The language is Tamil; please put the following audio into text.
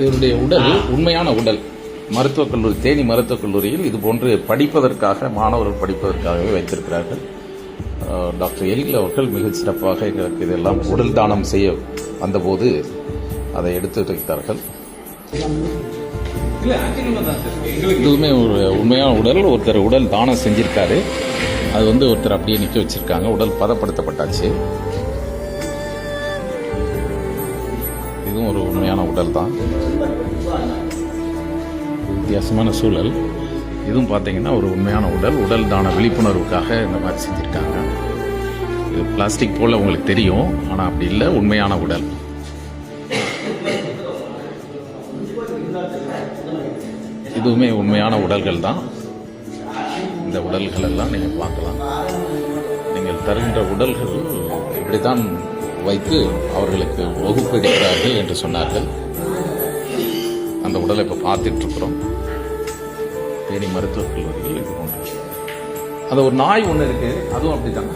இவருடைய உடல் உண்மையான உடல். மருத்துவக் கல்லூரி, தேனி மருத்துவக் கல்லூரியில் இது போன்று படிப்பதற்காக, மாணவர்கள் படிப்பதற்காகவே வைத்திருக்கிறார்கள். டாக்டர் எழில் அவர்கள் மிக சிறப்பாக எங்களுக்கு இதெல்லாம் உடல் தானம் செய்ய வந்தபோது அதை எடுத்து வைத்தார்கள். இதுவுமே ஒரு உண்மையான உடல். ஒருத்தர் உடல் தானம் செஞ்சிருக்காரு. அது ஒருத்தர் அப்படியே நிற்க வச்சிருக்காங்க. உடல் பதப்படுத்தப்பட்டாச்சு. இதுவும் ஒரு உண்மையான உடல் தான். வித்தியாசமான சூழல். இதுவும் பார்த்தீங்கன்னா ஒரு உண்மையான உடல் தான விழிப்புணர்வுக்காக இந்த மாதிரி செஞ்சுருக்காங்க. இது பிளாஸ்டிக் போல் உங்களுக்கு தெரியும், ஆனால் அப்படி இல்லை, உண்மையான உடல். இதுவுமே உண்மையான உடல்கள் தான். இந்த உடல்கள் எல்லாம் நீங்கள் பார்க்கலாம். நீங்கள் தருகின்ற உடல்கள் இப்படித்தான் வைத்து அவர்களுக்கு வகுப்பு எடுக்கிறார்கள் என்று சொன்னார்கள். அந்த உடலை இப்போ பார்த்துட்டு இருக்கிறோம். தேனி மருத்துவக் கல்லூரியில் இது போன்று. அது ஒரு நாய் ஒன்று இருக்கு, அதுவும் அப்படித்தாங்க.